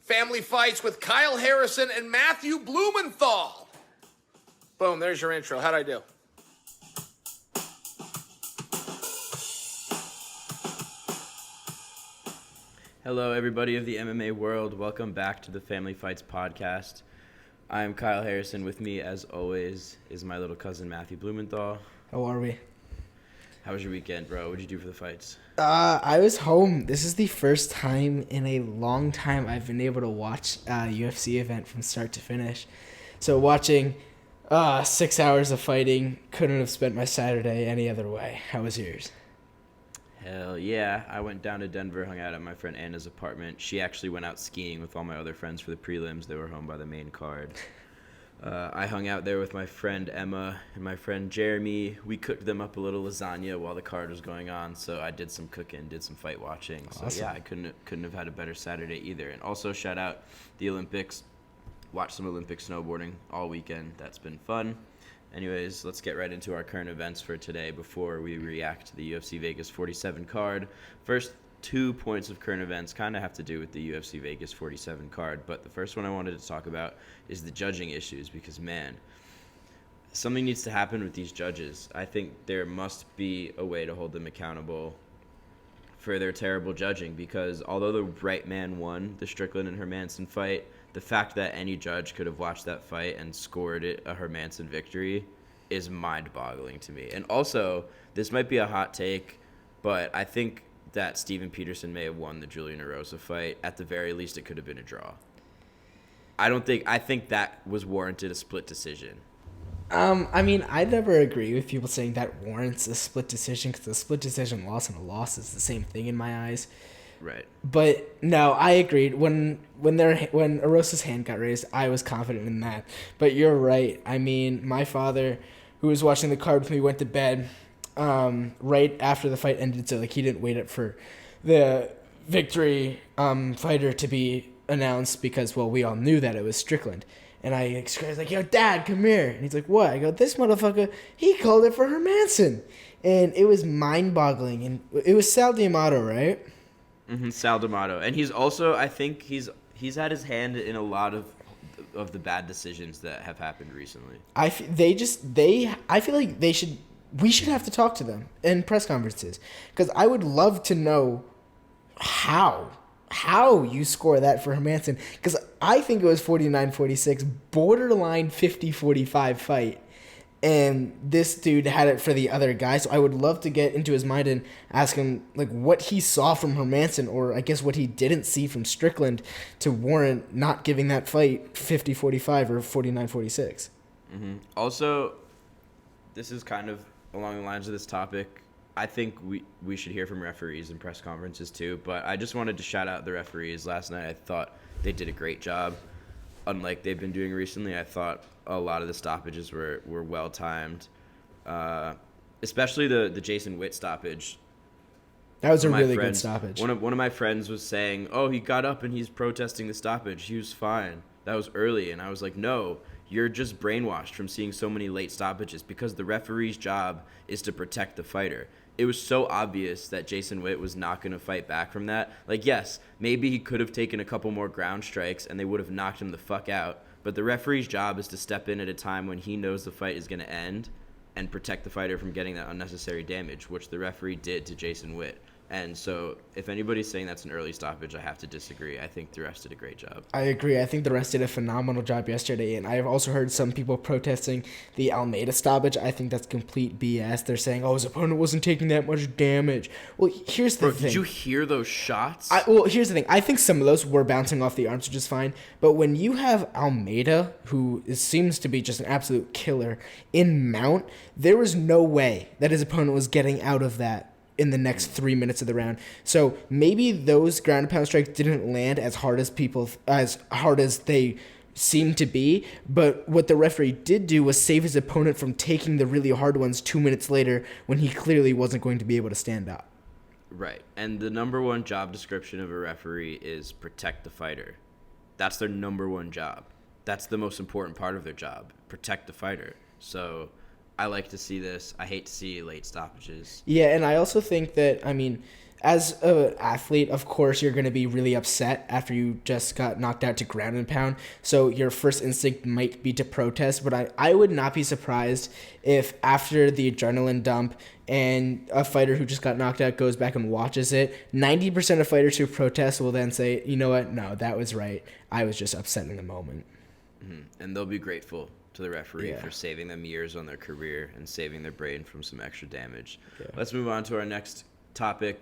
Family Fights with Kyle Harrison and Matthew Blumenthal. Boom, there's your intro. How'd I do? Hello, everybody of the MMA world. Welcome back to the Family Fights podcast. I am Kyle Harrison. With me, as always, is my little cousin Matthew Blumenthal. How are we? How was your weekend, bro? What'd you do for the fights? I was home. This is the first time in a long time I've been able to watch a UFC event from start to finish. So watching 6 hours of fighting, couldn't have spent my Saturday any other way. How was yours? Hell yeah. I went down to Denver, hung out at my friend Anna's apartment. She actually went out skiing with all my other friends for the prelims. They were home by the main card. I hung out there with my friend Emma and my friend Jeremy. We cooked them up a little lasagna while the card was going on, so I did some cooking, did some fight watching. Awesome. So yeah, I couldn't have had a better Saturday either. And also shout out the Olympics. Watched some Olympic snowboarding all weekend. That's been fun. Anyways, let's get right into our current events for today before we react to the UFC Vegas 47 card. First 2 points of current events kind of have to do with the UFC Vegas 47 card, but the first one I wanted to talk about is the judging issues because, man, something needs to happen with these judges. I think there must be a way to hold them accountable for their terrible judging because although the right man won the Strickland and Hermansson fight, the fact that any judge could have watched that fight and scored it a Hermansson victory is mind-boggling to me. And also, this might be a hot take, but I think that Peterson may have won the Julian Erosa fight. At the very least, it could have been a draw. I think that was warranted a split decision. I mean, I never agree with people saying that warrants a split decision because a split decision loss and a loss is the same thing in my eyes. Right. But no, I agreed. When Erosa's hand got raised, I was confident in that. But you're right. I mean, my father, who was watching the card with me, went to bed right after the fight ended, so like he didn't wait up for the victory fighter to be announced because, well, we all knew that it was Strickland. And I was like, yo, Dad, come here. And he's like, what? I go, this motherfucker, he called it for Hermansson. And it was mind-boggling. And it was Sal D'Amato, right? Mm-hmm, Sal D'Amato. And he's also, I think he's had his hand in a lot of the bad decisions that have happened recently. I feel like we should have to talk to them in press conferences because I would love to know how you score that for Hermansson because I think it was 49-46, borderline 50-45 fight, and this dude had it for the other guy. So I would love to get into his mind and ask him like what he saw from Hermansson, or I guess what he didn't see from Strickland to warrant not giving that fight 50-45 or 49-46. Mm-hmm. Also, this is kind of along the lines of this topic. I think we should hear from referees in press conferences too, but I just wanted to shout out the referees. Last night I thought they did a great job. Unlike they've been doing recently, I thought a lot of the stoppages were well timed, especially the Jason Witt stoppage. That was a really good stoppage. One of my friends was saying, "Oh, he got up and he's protesting the stoppage. He was fine. That was early." And I was like, "No, you're just brainwashed from seeing so many late stoppages because the referee's job is to protect the fighter." It was so obvious that Jason Witt was not going to fight back from that. Like, yes, maybe he could have taken a couple more ground strikes and they would have knocked him the fuck out. But the referee's job is to step in at a time when he knows the fight is going to end and protect the fighter from getting that unnecessary damage, which the referee did to Jason Witt. And so if anybody's saying that's an early stoppage, I have to disagree. I think the refs did a great job. I agree. I think the refs did a phenomenal job yesterday, and I've also heard some people protesting the Almeida stoppage. I think that's complete BS. They're saying, oh, his opponent wasn't taking that much damage. Well, here's the thing. Did you hear those shots? Here's the thing. I think some of those were bouncing off the arms, which is fine. But when you have Almeida, who seems to be just an absolute killer, in mount, there was no way that his opponent was getting out of that in the next 3 minutes of the round. So maybe those ground and pound strikes didn't land as hard as they seemed to be, but what the referee did do was save his opponent from taking the really hard ones 2 minutes later when he clearly wasn't going to be able to stand up. Right. And the number one job description of a referee is protect the fighter. That's their number one job. That's the most important part of their job, protect the fighter. So I like to see this. I hate to see late stoppages. Yeah, and I also think that, as an athlete, of course, you're going to be really upset after you just got knocked out to ground and pound. So your first instinct might be to protest. But I would not be surprised if after the adrenaline dump and a fighter who just got knocked out goes back and watches it, 90% of fighters who protest will then say, you know what? No, that was right. I was just upset in the moment. Mm-hmm. And they'll be grateful to the referee for saving them years on their career and saving their brain from some extra damage. Yeah. Let's move on to our next topic.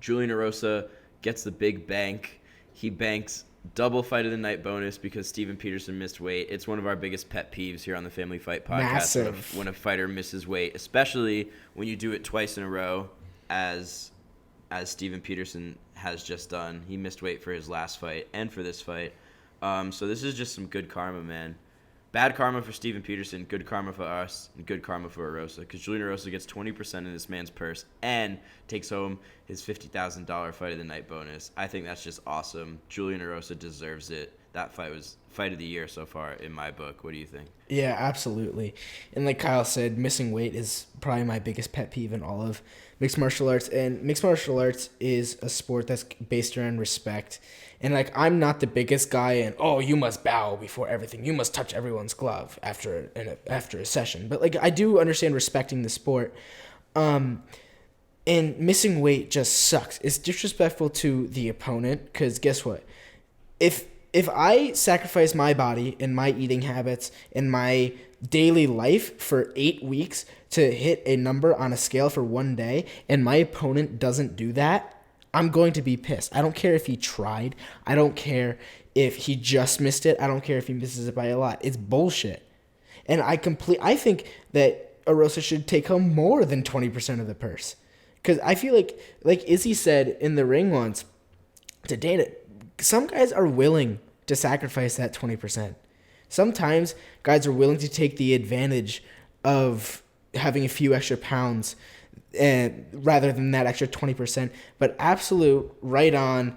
Julian Erosa gets the big bank. He banks double fight of the night bonus because Steven Peterson missed weight. It's one of our biggest pet peeves here on the Family Fight podcast. Massive. When a fighter misses weight, especially when you do it twice in a row, as Steven Peterson has just done. He missed weight for his last fight and for this fight. So this is just some good karma, man. Bad karma for Steven Peterson, good karma for us, and good karma for Erosa. Because Julian Erosa gets 20% in this man's purse and takes home his $50,000 fight of the night bonus. I think that's just awesome. Julian Erosa deserves it. That fight was fight of the year so far in my book. What do you think? Yeah, absolutely. And like Kyle said, missing weight is probably my biggest pet peeve in all of mixed martial arts. And mixed martial arts is a sport that's based around respect. And like, I'm not the biggest guy in, oh, you must bow before everything. You must touch everyone's glove after a session. But like, I do understand respecting the sport. And missing weight just sucks. It's disrespectful to the opponent because guess what? If I sacrifice my body and my eating habits and my daily life for 8 weeks to hit a number on a scale for one day and my opponent doesn't do that, I'm going to be pissed. I don't care if he tried. I don't care if he just missed it. I don't care if he misses it by a lot. It's bullshit. And I think that Erosa should take home more than 20% of the purse. Because I feel like Izzy said in the ring once to Dana, some guys are willing to sacrifice that 20%. Sometimes guys are willing to take the advantage of having a few extra pounds and rather than that extra 20%. But absolute right on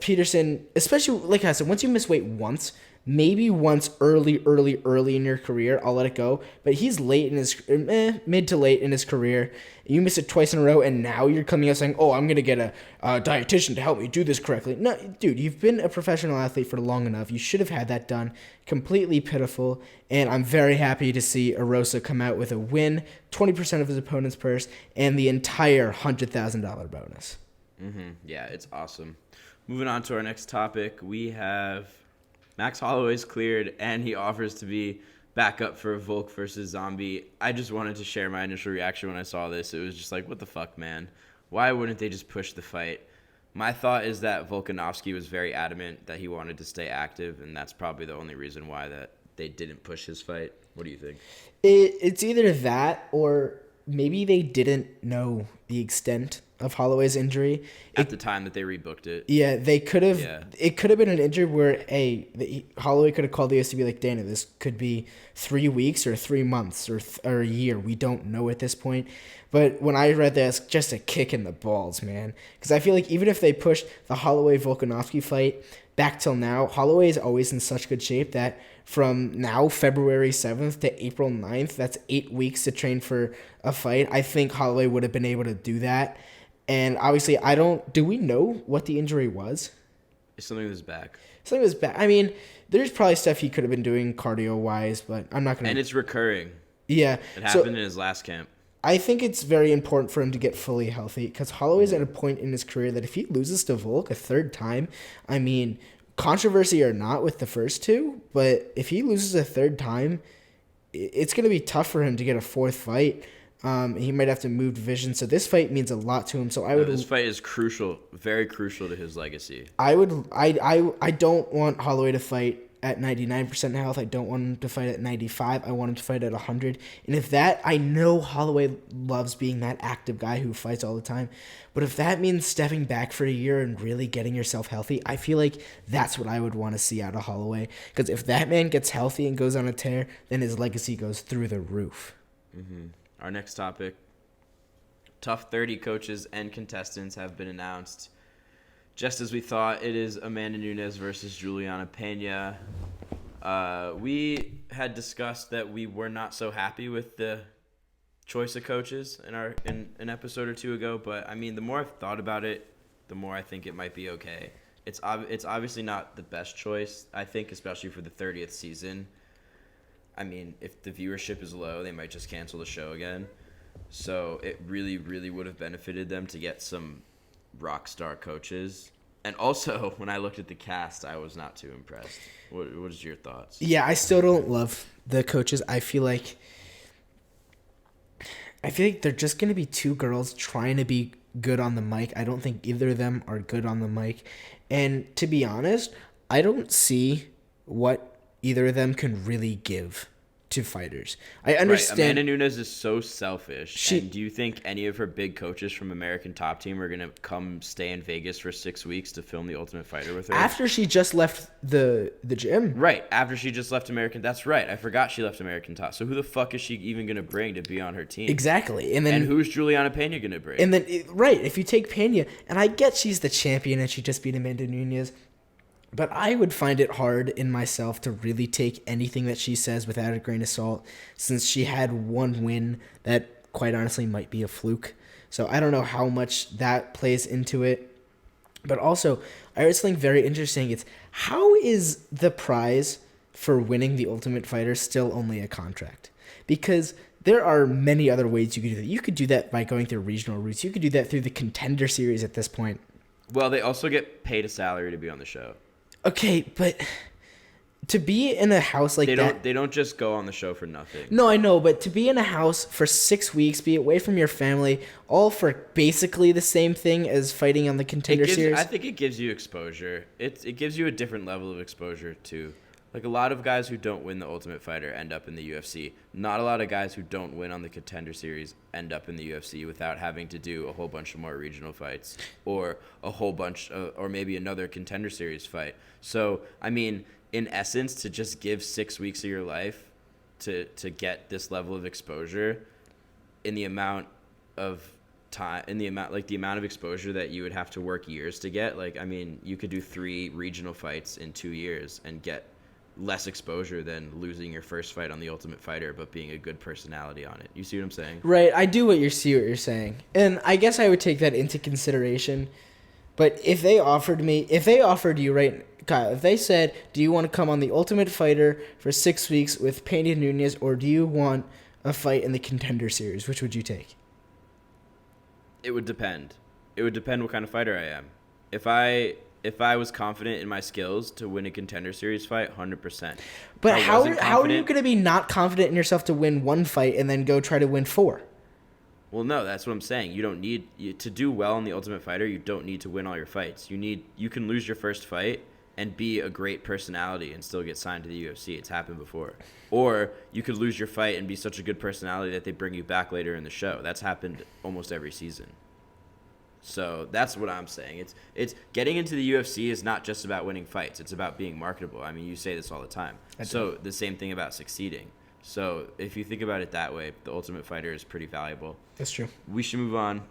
Peterson, especially like I said, once you miss weight once, maybe once early in your career, I'll let it go. But he's late in his mid to late in his career. You miss it twice in a row, and now you're coming out saying, "Oh, I'm gonna get a dietitian to help me do this correctly." No, dude, you've been a professional athlete for long enough. You should have had that done. Completely pitiful, and I'm very happy to see Erosa come out with a win, 20% of his opponent's purse, and the entire $100,000 bonus. Mm-hmm. Yeah, it's awesome. Moving on to our next topic, we have Max Holloway's cleared, and he offers to be backup for Volk versus Zombie. I just wanted to share my initial reaction when I saw this. It was just like, what the fuck, man? Why wouldn't they just push the fight? My thought is that Volkanovski was very adamant that he wanted to stay active, and that's probably the only reason why that they didn't push his fight. What do you think? It's either that or maybe they didn't know the extent of Holloway's injury at the time that they rebooked it. Yeah, they could have. Yeah. It could have been an injury where Holloway could have called the UFC to be like, Dana, this could be 3 weeks or 3 months or a year. We don't know at this point. But when I read that, it's just a kick in the balls, man. Because I feel like even if they pushed the Holloway-Volkanovski fight back till now, Holloway is always in such good shape that from now, February 7th to April 9th, that's 8 weeks to train for a fight. I think Holloway would have been able to do that. And obviously, do we know what the injury was? It's something with his back. Something with his back. I mean, there's probably stuff he could have been doing cardio-wise, but I'm not going to... And it's recurring. Yeah. It happened in his last camp. I think it's very important for him to get fully healthy because Holloway's at a point in his career that if he loses to Volk a third time, I mean, controversy or not with the first two, but if he loses a third time, it's going to be tough for him to get a fourth fight. He might have to move division. So this fight means a lot to him. So this fight is crucial, very crucial to his legacy. I don't want Holloway to fight at 99% health. I don't want him to fight at 95. I want him to fight at 100. And if that, I know Holloway loves being that active guy who fights all the time. But if that means stepping back for a year and really getting yourself healthy, I feel like that's what I would want to see out of Holloway. Because if that man gets healthy and goes on a tear, then his legacy goes through the roof. Mm-hmm. Our next topic, Tough 30 coaches and contestants have been announced. Just as we thought, it is Amanda Nunes versus Juliana Pena. We had discussed that we were not so happy with the choice of coaches in an episode or two ago, but I mean, the more I've thought about it, the more I think it might be okay. It's obviously not the best choice, I think, especially for the 30th season. I mean, if the viewership is low, they might just cancel the show again. So it really, really would have benefited them to get some rock star coaches. And also, when I looked at the cast, I was not too impressed. What is your thoughts? Yeah, I still don't love the coaches. I feel like they're just going to be two girls trying to be good on the mic. I don't think either of them are good on the mic. And to be honest, I don't see what either of them can really give to fighters. I understand. Right. Amanda Nunes is so selfish. And do you think any of her big coaches from American Top Team are going to come stay in Vegas for 6 weeks to film The Ultimate Fighter with her? After she just left the gym. Right. After she just left American. That's right. I forgot she left American Top. So who the fuck is she even going to bring to be on her team? Exactly. And who's Juliana Pena going to bring? And then, right, if you take Pena, and I get she's the champion and she just beat Amanda Nunes, but I would find it hard in myself to really take anything that she says without a grain of salt, since she had one win that, quite honestly, might be a fluke. So I don't know how much that plays into it. But also, I heard something very interesting. It's how is the prize for winning the Ultimate Fighter still only a contract? Because there are many other ways you could do that. You could do that by going through regional routes. You could do that through the Contender Series at this point. Well, they also get paid a salary to be on the show. Okay, but to be in a house like that... They don't just go on the show for nothing. No, I know, but to be in a house for 6 weeks, be away from your family, all for basically the same thing as fighting on the Contender Series... I think it gives you exposure. It gives you a different level of exposure, too. Like, a lot of guys who don't win the Ultimate Fighter end up in the UFC. Not a lot of guys who don't win on the Contender Series end up in the UFC without having to do a whole bunch of more regional fights or a whole bunch or maybe another Contender Series fight. So, I mean, in essence, to just give 6 weeks of your life to get this level of exposure in the amount of time, the amount of exposure that you would have to work years to get, like, I mean, you could do 3 regional fights in 2 years and get less exposure than losing your first fight on the Ultimate Fighter but being a good personality on it. You see what I'm saying? Right, I do see what you're saying. And I guess I would take that into consideration. But if they offered you, right, Kyle, if they said, do you want to come on the Ultimate Fighter for 6 weeks with Pena Nunes, or do you want a fight in the Contender Series, which would you take? It would depend. It would depend what kind of fighter I am. If I was confident in my skills to win a Contender Series fight, 100%. But how are you going to be not confident in yourself to win one fight and then go try to win 4? Well, no, that's what I'm saying. You don't need to do well in the Ultimate Fighter. You don't need to win all your fights. You can lose your first fight and be a great personality and still get signed to the UFC. It's happened before. Or you could lose your fight and be such a good personality that they bring you back later in the show. That's happened almost every season. So that's what I'm saying. It's getting into the UFC is not just about winning fights. It's about being marketable. I mean, you say this all the time. So the same thing about succeeding. So if you think about it that way, the Ultimate Fighter is pretty valuable. That's true. We should move on.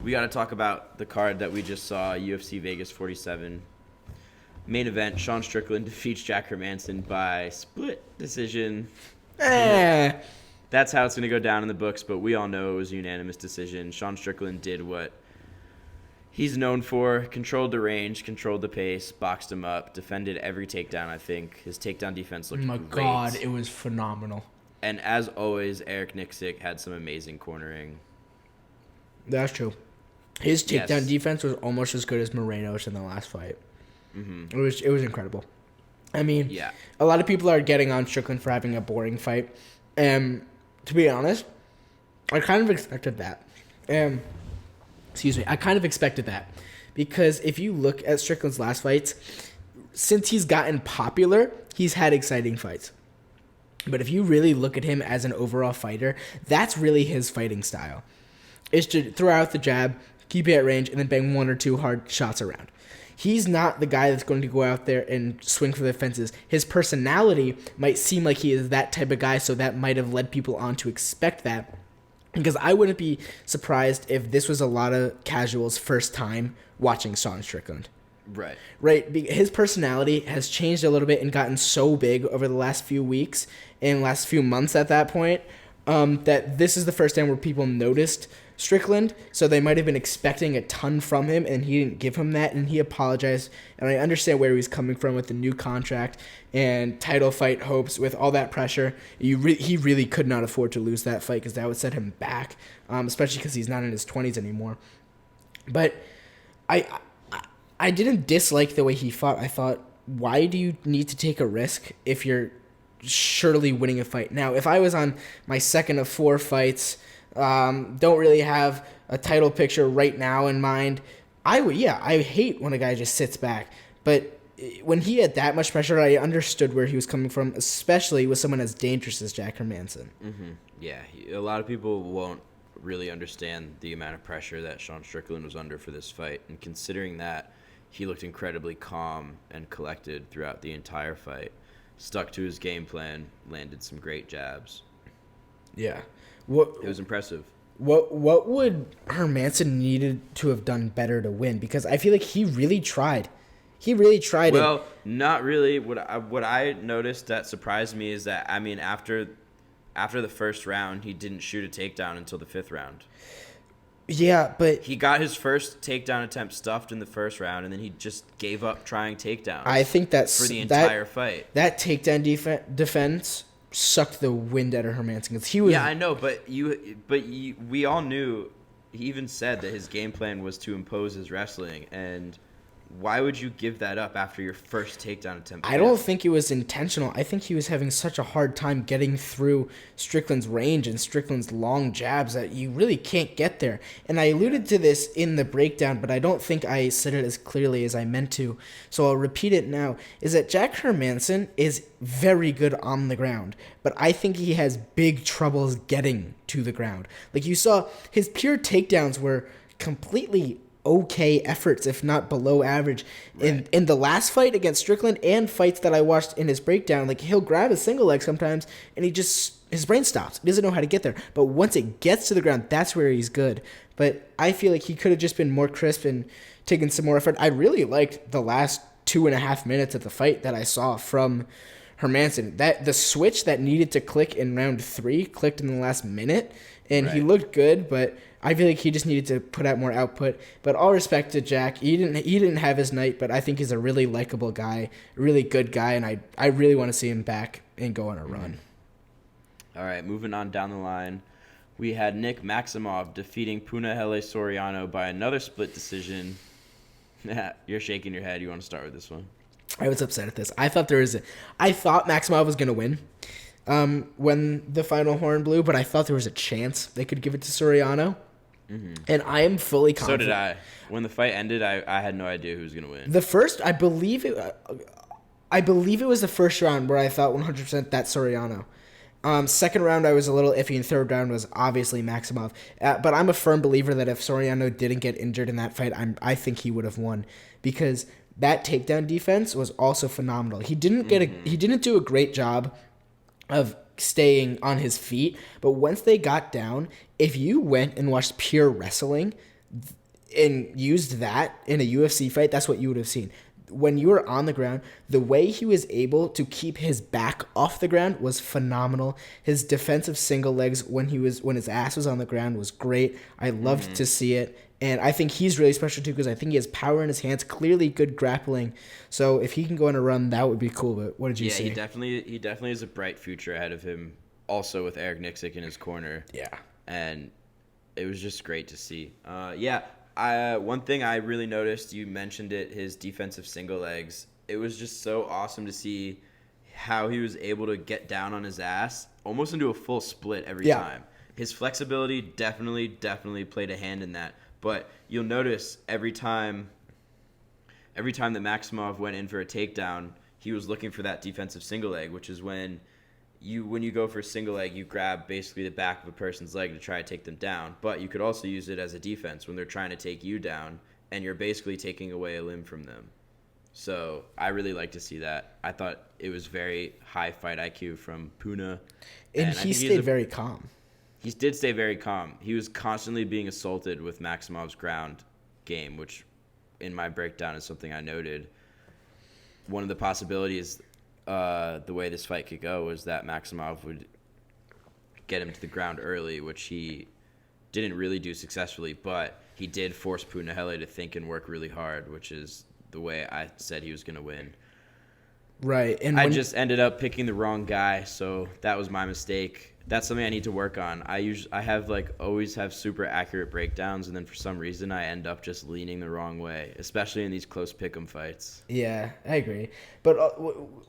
We got to talk about the card that we just saw, UFC Vegas 47. Main event, Sean Strickland defeats Jack Hermansson by split decision. That's how it's going to go down in the books, but we all know it was a unanimous decision. Sean Strickland did what he's known for, controlled the range, controlled the pace, boxed him up, defended every takedown, I think. His takedown defense looked great. Oh my God, it was phenomenal. And as always, Eric Nixick had some amazing cornering. That's true. His takedown defense was almost as good as Moreno's in the last fight. Mm-hmm. It was incredible. I mean, a lot of people are getting on Strickland for having a boring fight. To be honest, I kind of expected that. I kind of expected that. Because if you look at Strickland's last fights, since he's gotten popular, he's had exciting fights. But if you really look at him as an overall fighter, that's really his fighting style. Is to throw out the jab, keep it at range, and then bang 1 or 2 hard shots around. He's not the guy that's going to go out there and swing for the fences. His personality might seem like he is that type of guy, so that might have led people on to expect that. Because I wouldn't be surprised if this was a lot of casuals' first time watching Sean Strickland. Right. His personality has changed a little bit and gotten so big over the last few weeks and last few months at that point. that this is the first time where people noticed Strickland, so they might have been expecting a ton from him, and he didn't give him that, and he apologized. And I understand where he's coming from with the new contract and title fight hopes. With all that pressure, he really could not afford to lose that fight because that would set him back, especially because he's not in his 20s anymore. But I didn't dislike the way he fought. I thought, why do you need to take a risk if you're surely winning a fight? Now, if I was on my second of 4 fights, don't really have a title picture right now in mind, I hate when a guy just sits back. But when he had that much pressure, I understood where he was coming from, especially with someone as dangerous as Jack Hermansson. Mm-hmm. Yeah, a lot of people won't really understand the amount of pressure that Sean Strickland was under for this fight, and considering that he looked incredibly calm and collected throughout the entire fight, stuck to his game plan, landed some great jabs. Yeah. It was impressive. What would Hermansson needed to have done better to win? Because I feel like he really tried. Well, not really. What I noticed that surprised me is that, I mean, after the first round, he didn't shoot a takedown until the 5th round. Yeah, but he got his first takedown attempt stuffed in the first round, and then he just gave up trying takedowns. I think that's for the entire fight. That takedown defense sucked the wind out of Hermansson because he was. Yeah, I know, but we all knew. He even said that his game plan was to impose his wrestling, and why would you give that up after your first takedown attempt? I don't think it was intentional. I think he was having such a hard time getting through Strickland's range and Strickland's long jabs that you really can't get there. And I alluded to this in the breakdown, but I don't think I said it as clearly as I meant to. So I'll repeat it now, is that Jack Hermansson is very good on the ground, but I think he has big troubles getting to the ground. Like you saw, his pure takedowns were completely okay efforts, if not below average. Right. In the last fight against Strickland and fights that I watched in his breakdown, like he'll grab a single leg sometimes and his brain stops. He doesn't know how to get there. But once it gets to the ground, that's where he's good. But I feel like he could have just been more crisp and taken some more effort. I really liked the last 2.5 minutes of the fight that I saw from Hermansson. That the switch that needed to click in round 3 clicked in the last minute, and right. He looked good, but I feel like he just needed to put out more output. But all respect to Jack. He didn't have his night, but I think he's a really likable guy, a really good guy, and I really want to see him back and go on a run. All right, moving on down the line. We had Nick Maximov defeating Punahele Soriano by another split decision. You're shaking your head. You want to start with this one? I was upset at this. I thought Maximov was going to win when the final horn blew, but I thought there was a chance they could give it to Soriano. Mm-hmm. And I am fully confident. So did I. When the fight ended, I had no idea who was going to win. The first, I believe it was the first round where I thought 100% that's Soriano. Second round, I was a little iffy, and third round was obviously Maximov. But I'm a firm believer that if Soriano didn't get injured in that fight, I think he would have won, because that takedown defense was also phenomenal. He didn't do a great job of staying on his feet, but once they got down, if you went and watched pure wrestling and used that in a UFC fight, that's what you would have seen. When you were on the ground, the way he was able to keep his back off the ground was phenomenal. His defensive single legs when his ass was on the ground was great. I loved to see it. And I think he's really special too, because I think he has power in his hands, clearly good grappling. So if he can go on a run, that would be cool. But what did you say? Yeah, he definitely has a bright future ahead of him, also with Eric Nixick in his corner. Yeah. And it was just great to see. One thing I really noticed, you mentioned it, his defensive single legs. It was just so awesome to see how he was able to get down on his ass, almost into a full split every time. His flexibility definitely played a hand in that. But you'll notice every time that Maximov went in for a takedown, he was looking for that defensive single leg, which is when you go for a single leg, you grab basically the back of a person's leg to try to take them down. But you could also use it as a defense when they're trying to take you down, and you're basically taking away a limb from them. So I really like to see that. I thought it was very high fight IQ from Puna. And he stayed very calm. He did stay very calm. He was constantly being assaulted with Maximov's ground game, which in my breakdown is something I noted. One of the possibilities, the way this fight could go, was that Maximov would get him to the ground early, which he didn't really do successfully, but he did force Punahele to think and work really hard, which is the way I said he was going to win. Right. And I just ended up picking the wrong guy, so that was my mistake. That's something I need to work on. I always have super accurate breakdowns, and then for some reason I end up just leaning the wrong way, especially in these close pick'em fights. Yeah, I agree. But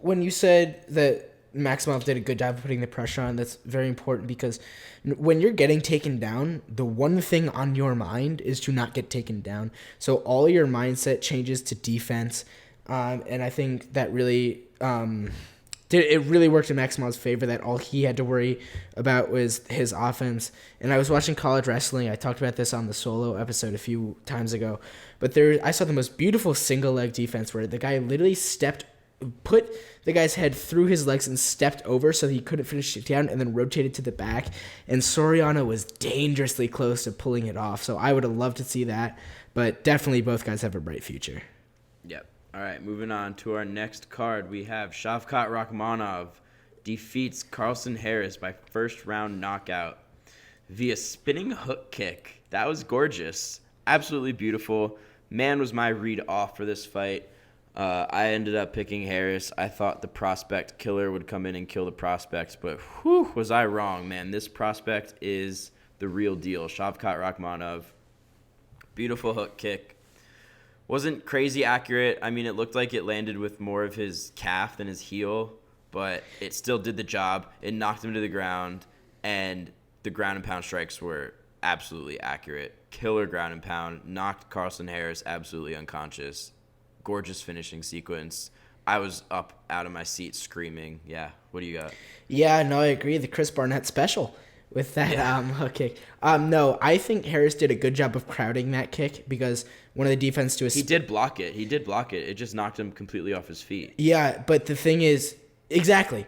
when you said that Maximov did a good job of putting the pressure on, that's very important, because when you're getting taken down, the one thing on your mind is to not get taken down. So all your mindset changes to defense, and I think that really it really worked in Maximov's favor, that all he had to worry about was his offense. And I was watching college wrestling. I talked about this on the solo episode a few times ago, but I saw the most beautiful single leg defense where the guy literally put the guy's head through his legs and stepped over so he couldn't finish it down, and then rotated to the back. And Soriano was dangerously close to pulling it off. So I would have loved to see that, but definitely both guys have a bright future. Yep. All right, moving on to our next card, we have Shavkat Rakhmonov defeats Carlston Harris by first round knockout via spinning hook kick. That was gorgeous. Absolutely beautiful. Man, was my read off for this fight. I ended up picking Harris. I thought the prospect killer would come in and kill the prospect, but whew, was I wrong, man. This prospect is the real deal. Shavkat Rakhmonov, beautiful hook kick. Wasn't crazy accurate. I mean, it looked like it landed with more of his calf than his heel, but it still did the job. It knocked him to the ground, and the ground and pound strikes were absolutely accurate. Killer ground and pound. Knocked Carlston Harris absolutely unconscious. Gorgeous finishing sequence. I was up out of my seat screaming. Yeah, what do you got? Yeah, no, I agree. The Chris Barnett special with that hook kick. No, I think Harris did a good job of crowding that kick, because one of the defense to his... He did block it. It just knocked him completely off his feet. Yeah, but the thing is, exactly,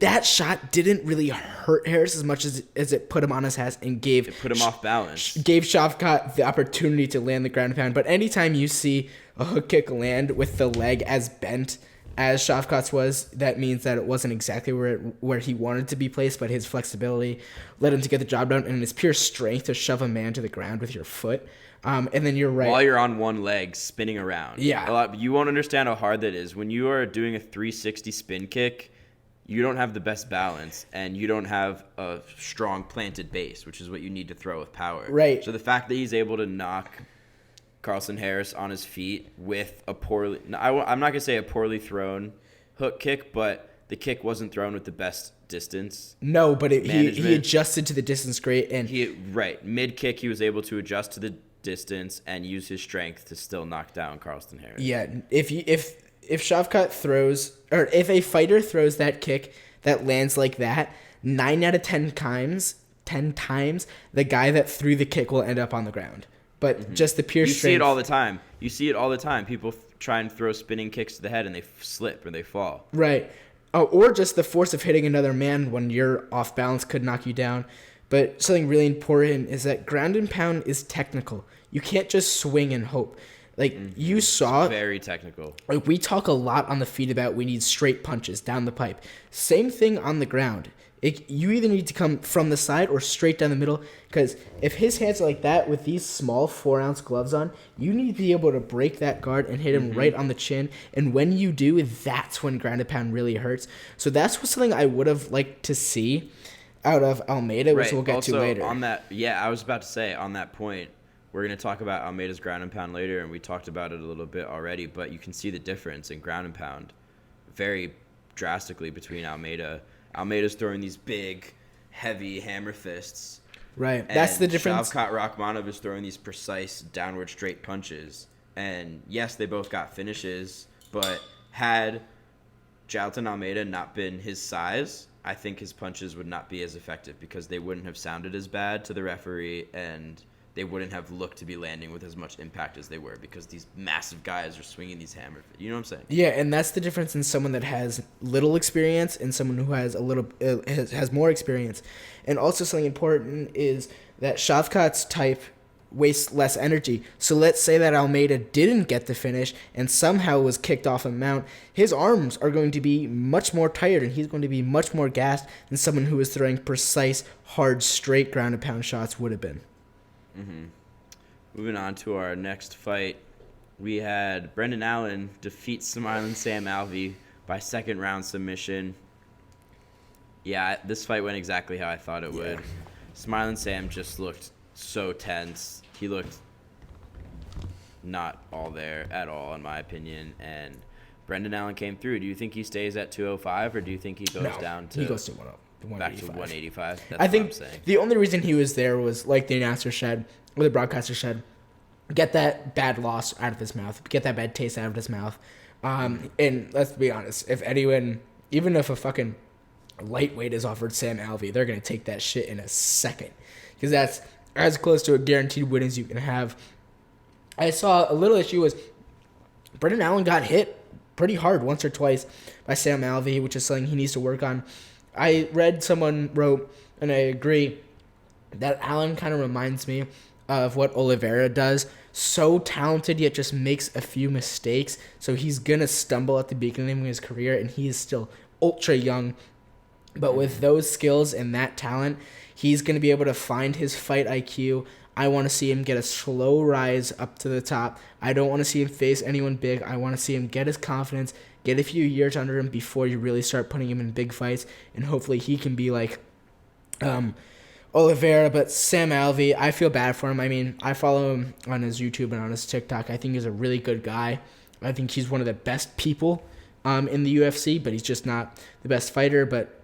that shot didn't really hurt Harris as much as it put him on his ass and it put him off balance. Gave Shavkat the opportunity to land the ground and pound. But anytime you see a hook kick land with the leg as bent as Shavkat's was, that means that it wasn't exactly where he wanted to be placed, but his flexibility led him to get the job done, and his pure strength to shove a man to the ground with your foot. And then you're right. While you're on one leg spinning around. Yeah. You won't understand how hard that is. When you are doing a 360 spin kick, you don't have the best balance, and you don't have a strong planted base, which is what you need to throw with power. Right. So the fact that he's able to knock Carlston Harris on his feet with a poorly... I'm not going to say a poorly thrown hook kick, but the kick wasn't thrown with the best distance. No, but he adjusted to the distance great. And mid-kick, he was able to adjust to the distance and use his strength to still knock down Carlston Harris. Yeah, if Shavkat throws, or if a fighter throws that kick that lands like that, 9 out of 10 times, the guy that threw the kick will end up on the ground. But just the pure strength. You see it all the time. People try and throw spinning kicks to the head, and they slip or they fall. Right. Oh, or just the force of hitting another man when you're off balance could knock you down. But something really important is that ground and pound is technical. You can't just swing and hope. You saw... It's very technical. We talk a lot on the feed about we need straight punches down the pipe. Same thing on the ground. You either need to come from the side or straight down the middle, because if his hands are like that with these small 4-ounce gloves on, you need to be able to break that guard and hit him right on the chin. And when you do, that's when ground and pound really hurts. So that's something I would have liked to see out of Almeida, which we'll get to later. On that, I was about to say, on that point, we're going to talk about Almeida's ground and pound later, and we talked about it a little bit already, but you can see the difference in ground and pound very drastically between Almeida. Almeida's throwing these big, heavy hammer fists. Right. That's the difference. Shavkat Rakhmonov is throwing these precise downward straight punches. And yes, they both got finishes, but had Jailton Almeida not been his size, I think his punches would not be as effective, because they wouldn't have sounded as bad to the referee, and they wouldn't have looked to be landing with as much impact as they were, because these massive guys are swinging these hammer. You know what I'm saying? Yeah, and that's the difference in someone that has little experience and someone who has has more experience. And also something important is that Shavkat's type waste less energy. So let's say that Almeida didn't get the finish and somehow was kicked off a mount. His arms are going to be much more tired, and he's going to be much more gassed than someone who was throwing precise, hard, straight ground and pound shots would have been. Mm-hmm. Moving on to our next fight, we had Brendan Allen defeat Smiling Sam Alvey by second round submission. Yeah, this fight went exactly how I thought it would. Smiling Sam just looked so tense. He looked not all there at all, in my opinion. And Brendan Allen came through. Do you think he stays at 205, or do you think he goes down to... he goes to 185. Back to 185? That's I think what I'm saying. the only reason he was there was, like the announcer said, or the broadcaster said, get that bad loss out of his mouth. Get that bad taste out of his mouth. And let's be honest, if anyone, even if a fucking lightweight is offered Sam Alvey, they're going to take that shit in a second. Because that's as close to a guaranteed win as you can have. I saw a little issue was Brendan Allen got hit pretty hard once or twice by Sam Alvey, which is something he needs to work on. I read someone wrote, and I agree, that Allen kind of reminds me of what Oliveira does. So talented, yet just makes a few mistakes. So he's going to stumble at the beginning of his career, and he is still ultra young. But with those skills and that talent, he's going to be able to find his fight IQ. I want to see him get a slow rise up to the top. I don't want to see him face anyone big. I want to see him get his confidence, get a few years under him before you really start putting him in big fights. And hopefully he can be like Oliveira. But Sam Alvey, I feel bad for him. I mean, I follow him on his YouTube and on his TikTok. I think he's a really good guy. I think he's one of the best people in the UFC, but he's just not the best fighter. But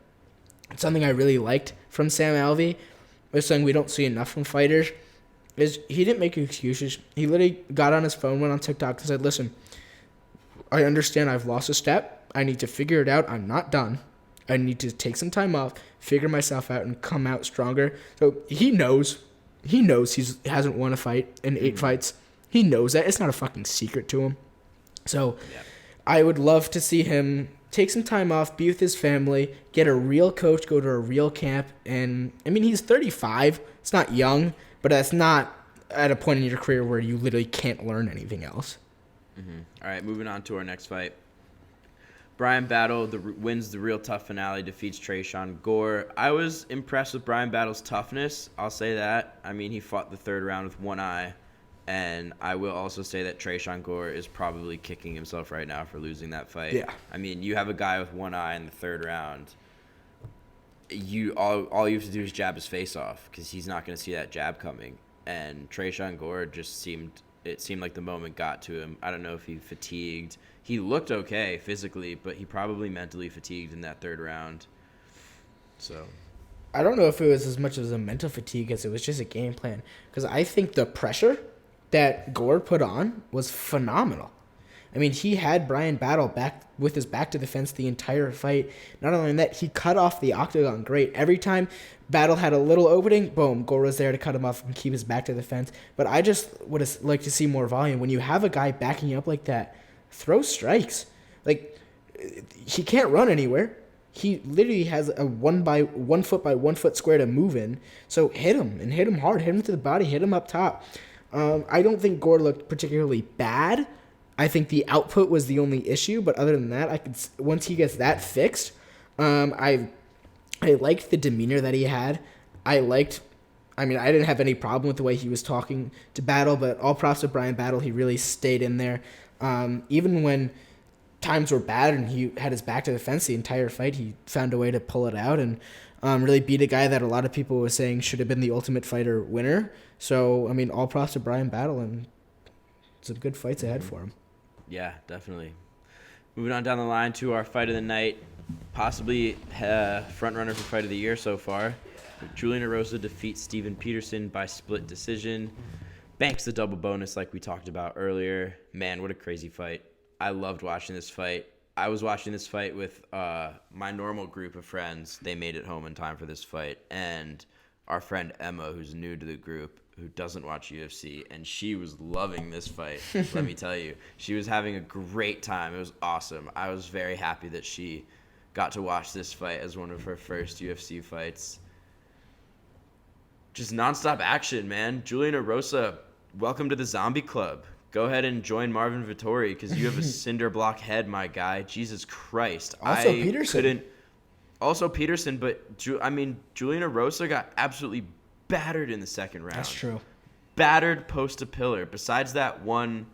something I really liked from Sam Alvey, is something we don't see enough from fighters, is he didn't make excuses. He literally got on his phone, went on TikTok, and said, listen, I understand I've lost a step. I need to figure it out. I'm not done. I need to take some time off, figure myself out, and come out stronger. So he knows. He knows he hasn't won a fight in 8 fights. He knows that. It's not a fucking secret to him. So I would love to see him take some time off, be with his family, get a real coach, go to a real camp. And, I mean, he's 35. It's not young, but that's not at a point in your career where you literally can't learn anything else. Mm-hmm. All right, moving on to our next fight. Bryan Battle wins the real tough finale, defeats Tresean Gore. I was impressed with Bryan Battle's toughness. I'll say that. I mean, he fought the third round with one eye. And I will also say that Tresean Gore is probably kicking himself right now for losing that fight. Yeah. I mean, you have a guy with one eye in the third round. All you have to do is jab his face off because he's not going to see that jab coming. And Tresean Gore just seemed like the moment got to him. I don't know if he fatigued. He looked okay physically, but he probably mentally fatigued in that third round. So I don't know if it was as much as a mental fatigue as it was just a game plan. Because I think the pressure that Gore put on was phenomenal. I mean, he had Bryan Battle back with his back to the fence the entire fight. Not only that, he cut off the octagon great. Every time Battle had a little opening, boom, Gore was there to cut him off and keep his back to the fence. But I just would have liked to see more volume. When you have a guy backing you up like that, throw strikes. Like, he can't run anywhere. He literally has a 1 foot by 1 foot square to move in. So hit him, and hit him hard. Hit him to the body. Hit him up top. I don't think Gore looked particularly bad. I think the output was the only issue, but other than that, once he gets that fixed, I liked the demeanor that he had. I didn't have any problem with the way he was talking to Battle, but all props to Bryan Battle. He really stayed in there. Even when times were bad and he had his back to the fence the entire fight, he found a way to pull it out and really beat a guy that a lot of people were saying should have been the Ultimate Fighter winner. So, I mean, all props to Bryan Battle, and some good fights ahead for him. Yeah, definitely. Moving on down the line to our fight of the night, possibly front runner for fight of the year so far. Julian Erosa defeats Steven Peterson by split decision. Banks the double bonus like we talked about earlier. Man, what a crazy fight. I loved watching this fight. I was watching this fight with my normal group of friends. They made it home in time for this fight. And our friend Emma, who's new to the group, who doesn't watch UFC, and she was loving this fight. Let me tell you, she was having a great time. It was awesome. I was very happy that she got to watch this fight as one of her first UFC fights. just nonstop action, man. Julian Erosa, welcome to the zombie club. Go ahead and join Marvin Vettori because you have a cinder block head, my guy. Jesus Christ. Also Peterson. Also Peterson, but Julian Erosa got absolutely battered in the second round. That's true. Battered post to pillar. Besides that one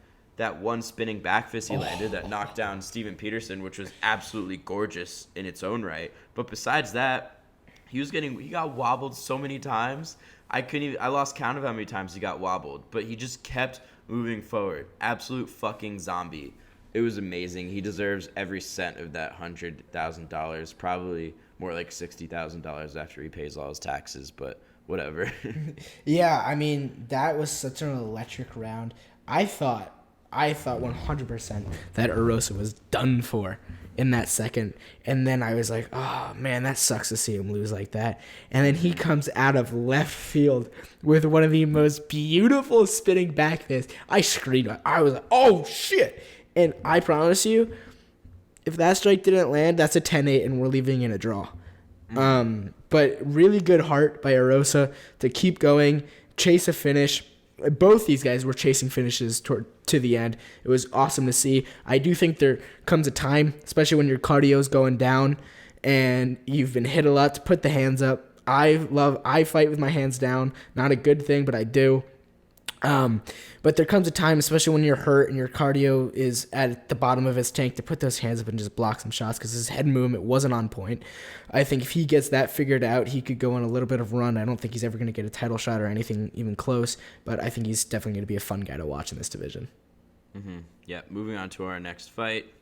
spinning back fist he landed that knocked down Steven Peterson, which was absolutely gorgeous in its own right. But besides that, he got wobbled so many times. I lost count of how many times he got wobbled, but he just kept moving forward. Absolute fucking zombie. It was amazing. He deserves every cent of that $100,000, probably more like $60,000 after he pays all his taxes, but whatever. Yeah, I mean, that was such an electric round. I thought 100% that Erosa was done for in that second. And then I was like, oh, man, that sucks to see him lose like that. And then he comes out of left field with one of the most beautiful spinning back fists. I screamed. I was like, oh, shit. And I promise you, if that strike didn't land, that's a 10-8 and we're leaving in a draw. But really good heart by Erosa to keep going, chase a finish. Both these guys were chasing finishes to the end. It was awesome to see. I do think there comes a time, especially when your cardio's going down and you've been hit a lot, to put the hands up. I fight with my hands down. Not a good thing, but I do. But there comes a time, especially when you're hurt and your cardio is at the bottom of his tank, to put those hands up and just block some shots because his head movement wasn't on point. I think if he gets that figured out, he could go on a little bit of run. I don't think he's ever going to get a title shot or anything even close, but I think he's definitely going to be a fun guy to watch in this division. Mm-hmm. Yeah, moving on to our next fight.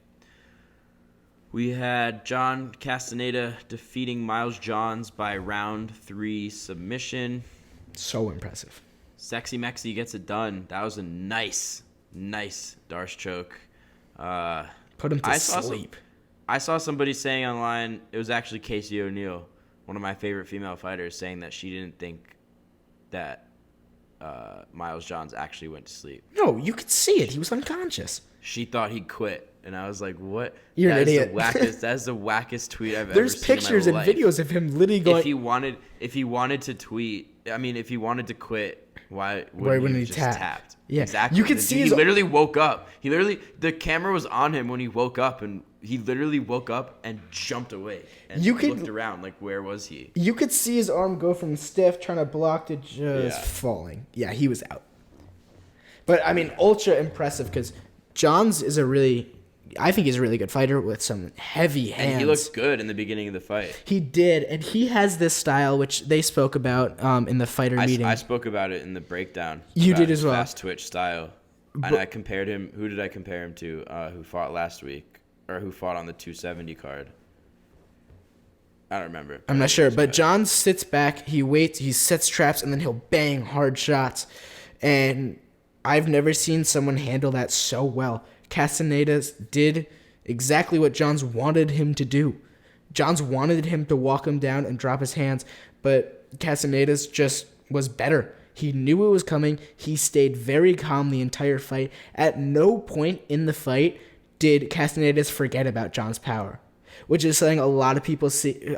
We had John Castañeda defeating Miles Johns by round 3 submission. So impressive. Sexy Mexi gets it done. That was a nice Darce choke. Put him to sleep. I saw somebody saying online, it was actually Casey O'Neill, one of my favorite female fighters, saying that she didn't think that Miles Johns actually went to sleep. No, you could see it. He was unconscious. She thought he quit. And I was like, what? You're an idiot. That is the wackest tweet I've ever seen. There's pictures and videos of him literally going. If he wanted to tweet, if he wanted to quit, why wouldn't he he just tapped? Yeah, exactly. You could see he literally woke up. The camera was on him when he woke up, and he literally woke up and jumped away and looked around like, where was he? You could see his arm go from stiff, trying to block, to just falling. Yeah, he was out. But I mean, ultra impressive because Johns is I think he's a really good fighter with some heavy hands. And he looked good in the beginning of the fight. He did, and he has this style, which they spoke about in the fighter meeting. I spoke about it in the breakdown. You did as well. Fast twitch style. And I compared him. Who did I compare him to? Who fought last week, or who fought on the 270 card? I don't remember. I'm not sure, but John sits back. He waits. He sets traps, and then he'll bang hard shots. And I've never seen someone handle that so well. Castañeda did exactly what Johns wanted him to do. Johns wanted him to walk him down and drop his hands, but Castañeda just was better. He knew it was coming. He stayed very calm the entire fight. At no point in the fight did Castañeda forget about Johns' power, which is something a lot of people see.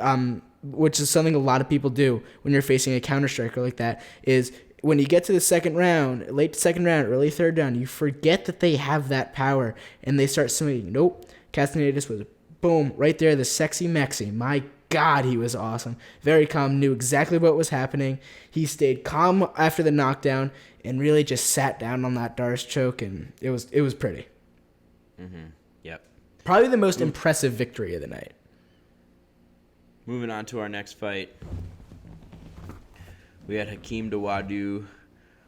Which is something a lot of people do when you're facing a counter striker like that. Is when you get to the second round, late second round, early third round, you forget that they have that power, and they start swinging. Nope. Castañeda was, boom, right there, the sexy Mexi. My God, he was awesome. Very calm, knew exactly what was happening. He stayed calm after the knockdown and really just sat down on that Darce choke, and it was pretty. Mm-hmm. Yep. Probably the most impressive victory of the night. Moving on to our next fight. We had Hakeem Dawodu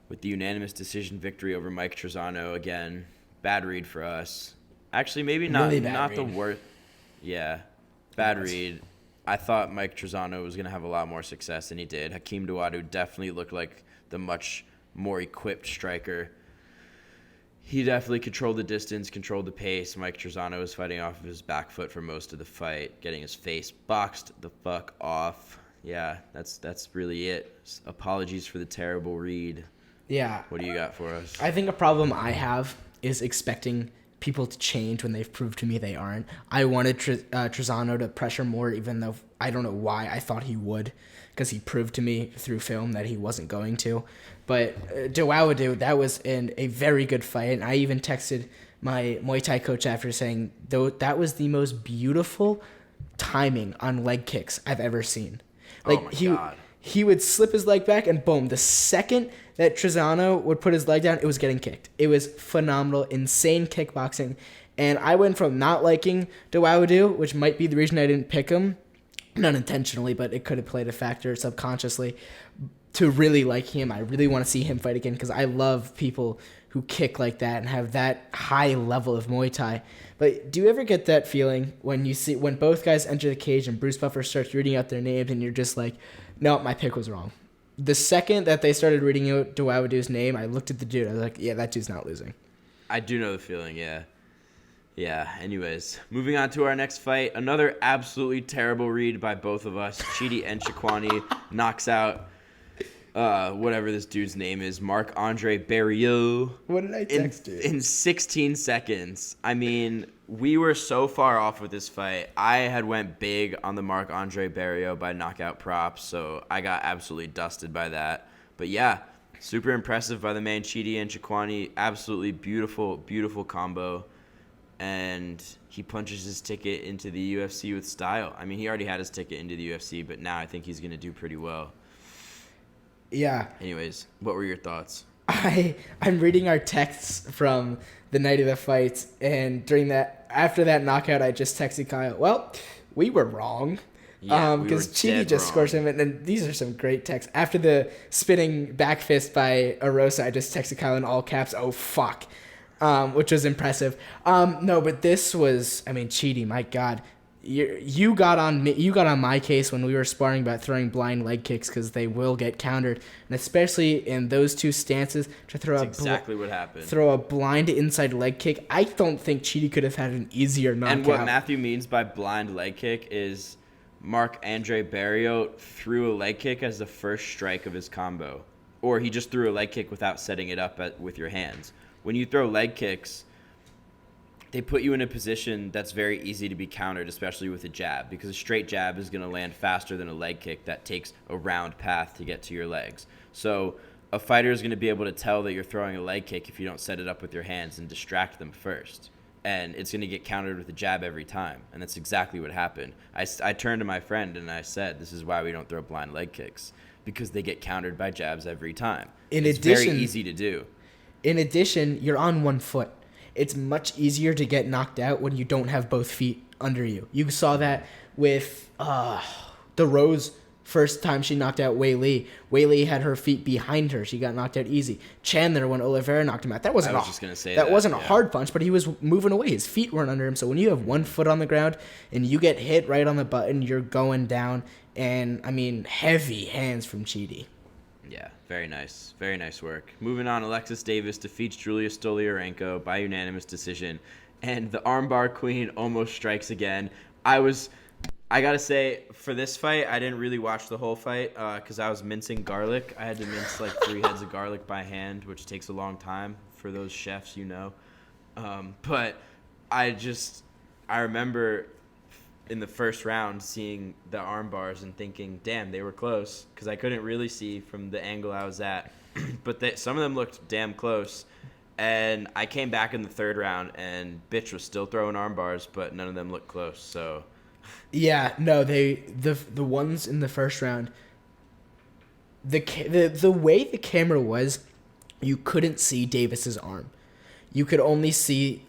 with the unanimous decision victory over Mike Trizano again. Bad read for us. Actually, maybe not really not the worst. Yeah, bad read. I thought Mike Trizano was going to have a lot more success than he did. Hakeem Dawodu definitely looked like the much more equipped striker. He definitely controlled the distance, controlled the pace. Mike Trizano was fighting off of his back foot for most of the fight, getting his face boxed the fuck off. Yeah, that's really it. Apologies for the terrible read. Yeah. What do you got for us? I think a problem I have is expecting people to change when they've proved to me they aren't. I wanted Trizano to pressure more, even though I don't know why I thought he would, because he proved to me through film that he wasn't going to. But Dawodu, that was a very good fight. And I even texted my Muay Thai coach after saying, though, that was the most beautiful timing on leg kicks I've ever seen. Like, oh my God. He would slip his leg back, and boom, the second that Trizano would put his leg down, it was getting kicked. It was phenomenal, insane kickboxing. And I went from not liking Dawodu, which might be the reason I didn't pick him, not intentionally, but it could have played a factor subconsciously, to really liking him. I really want to see him fight again because I love people who kick like that and have that high level of Muay Thai. But do you ever get that feeling when both guys enter the cage and Bruce Buffer starts reading out their names and you're just like, no, my pick was wrong? The second that they started reading out Dawodu's name, I looked at the dude. I was like, yeah, that dude's not losing. I do know the feeling, yeah. Yeah, anyways. Moving on to our next fight. Another absolutely terrible read by both of us. Chidi and Njokuani knocks out whatever this dude's name is, Marc-Andre Barriault. What did I text you? In 16 seconds. I mean, we were so far off with this fight. I had went big on the Marc-Andre Barriault by knockout props, so I got absolutely dusted by that. But yeah, super impressive by the man Chidi and Njokuani. Absolutely beautiful, beautiful combo. And he punches his ticket into the UFC with style. I mean, he already had his ticket into the UFC, but now I think he's going to do pretty well. Yeah. Anyways, what were your thoughts? I'm reading our texts from the night of the fight, and after that knockout, I just texted Kyle, well, we were wrong. Yeah, because Chidi just scores him, and these are some great texts. After the spinning back fist by Erosa, I just texted Kyle in all caps, oh, fuck, which was impressive. No, but this was, I mean, Chidi, my God. You got on me. You got on my case when we were sparring about throwing blind leg kicks because they will get countered, and especially in those two stances to throw exactly what happened. Throw a blind inside leg kick. I don't think Chidi could have had an easier knockout. And what Matthew means by blind leg kick is Marc-Andre Barriault threw a leg kick as the first strike of his combo, or he just threw a leg kick without setting it up with your hands. When you throw leg kicks, they put you in a position that's very easy to be countered, especially with a jab, because a straight jab is going to land faster than a leg kick that takes a round path to get to your legs. So a fighter is going to be able to tell that you're throwing a leg kick if you don't set it up with your hands and distract them first. And it's going to get countered with a jab every time. And that's exactly what happened. I turned to my friend and I said, this is why we don't throw blind leg kicks, because they get countered by jabs every time. It's very easy to do. In addition, you're on one foot. It's much easier to get knocked out when you don't have both feet under you. You saw that with the Rose first time she knocked out Wei Li. Wei Li had her feet behind her. She got knocked out easy. Chandler, when Oliveira knocked him out, that wasn't a hard punch, but he was moving away. His feet weren't under him. So when you have one foot on the ground and you get hit right on the button, you're going down. And, I mean, heavy hands from Chidi. Yeah, very nice. Very nice work. Moving on, Alexis Davis defeats Julia Stoliarenko by unanimous decision. And the armbar queen almost strikes again. I gotta say, for this fight, I didn't really watch the whole fight because I was mincing garlic. I had to mince like 3 heads of garlic by hand, which takes a long time for those chefs, you know. But I remember in the first round seeing the arm bars and thinking, damn, they were close, because I couldn't really see from the angle I was at. But some of them looked damn close. And I came back in the third round, and bitch was still throwing arm bars, but none of them looked close. So, yeah, no, the ones in the first round, the way the camera was, you couldn't see Davis's arm. You could only see